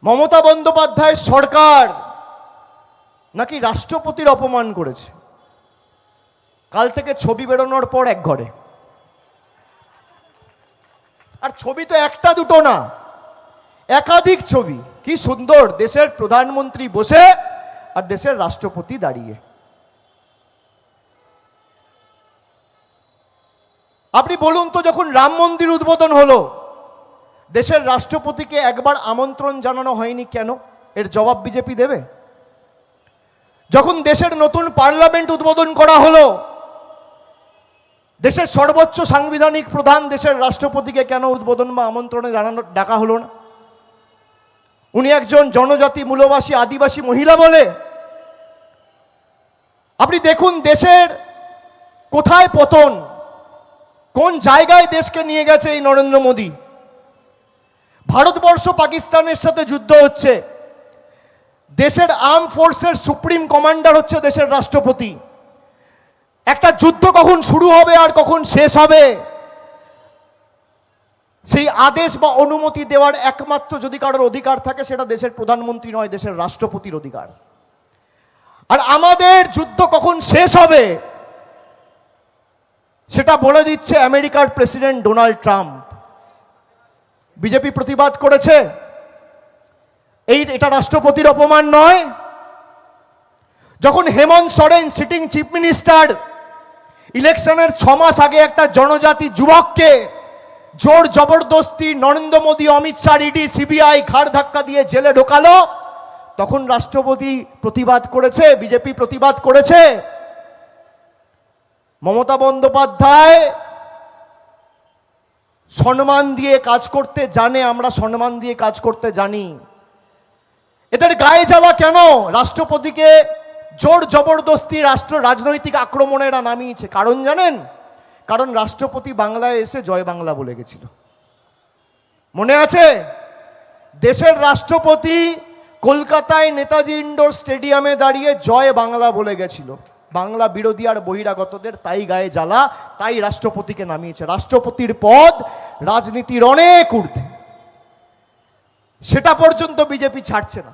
মমতা বন্দ্যোপাধ্যায়ের সরকার নাকি রাষ্ট্রপতির অপমান করেছে। কাল থেকে ছবি বেরোনোর পর এক ঘরে, আর ছবি তো একটা দুটো না, একাধিক ছবি। কি সুন্দর, দেশের প্রধানমন্ত্রী বসে আর দেশের রাষ্ট্রপতি দাঁড়িয়ে। আপনি বলুন তো, যখন রাম মন্দির উদ্বোধন হলো, দেশের রাষ্ট্রপতিকে একবার আমন্ত্রণ জানানো হয়নি কেন? এর জবাব বিজেপি দেবে? যখন দেশের নতুন পার্লামেন্ট উদ্বোধন করা হলো, দেশের সর্বোচ্চ সাংবিধানিক প্রধান দেশের রাষ্ট্রপতিকে কেন উদ্বোধন বা আমন্ত্রণে ডাকা হলো না? উনি একজন জনজাতি মূলবাসী আদিবাসী মহিলা বলে। আপনি দেখুন দেশের কোথায় পতন, কোন জায়গায় দেশকে নিয়ে গেছে এই নরেন্দ্র মোদী। ভারতবর্ষ পাকিস্তানের সাথে যুদ্ধ হচ্ছে, দেশের আর্ম ফোর্সের সুপ্রিম কমান্ডার হচ্ছে দেশের রাষ্ট্রপতি। একটা যুদ্ধ কখন শুরু হবে আর কখন শেষ হবে, সেই আদেশ বা অনুমতি দেওয়ার একমাত্র যদি কারোর অধিকার থাকে, সেটা দেশের প্রধানমন্ত্রী নয়, দেশের রাষ্ট্রপতির অধিকার। আর আমাদের যুদ্ধ কখন শেষ হবে সেটা বলে দিচ্ছে আমেরিকার প্রেসিডেন্ট ডোনাল্ড ট্রাম্প। বিজেপি প্রতিবাদ করেছে, এটা রাষ্ট্রপতির অপমান নয়? যখন Hemant Soren sitting chief minister ইলেকশনের 6 মাস আগে একটা জনজাতি যুবককে জোর জবরদস্তি নরেন্দ্র মোদী, অমিত শাহ, ইডি, সিবিআই ঘাড় ধাক্কা দিয়ে জেলে ঢোকালো, তখন রাষ্ট্রপতি প্রতিবাদ করেছে, বিজেপি প্রতিবাদ করেছে। মমতা বন্দ্যোপাধ্যায় সম্মান দিয়ে কাজ করতে জানে, আমরা সম্মান দিয়ে কাজ করতে জানি। এদের গায়ে জ্বালা কেন? রাষ্ট্রপতিকে জোর জবরদস্তি রাজনৈতিক আক্রমণে এরা নামিয়েছে। কারণ জানেন? কারণ রাষ্ট্রপতি বাংলায় এসে জয় বাংলা বলে গেছিল। মনে আছে? দেশের রাষ্ট্রপতি কলকাতায় নেতাজি ইন্ডোর স্টেডিয়ামে দাঁড়িয়ে জয় বাংলা বলে গেছিল। বাংলা বিরোধী আর বহিরাগতদের তাই গায়ে জ্বালা, তাই রাষ্ট্রপতিকে নামিয়েছে। রাষ্ট্রপতির পদ রাজনীতির অনেক ঊর্ধ্বে, সেটা পর্যন্ত বিজেপি ছাড়ছে না।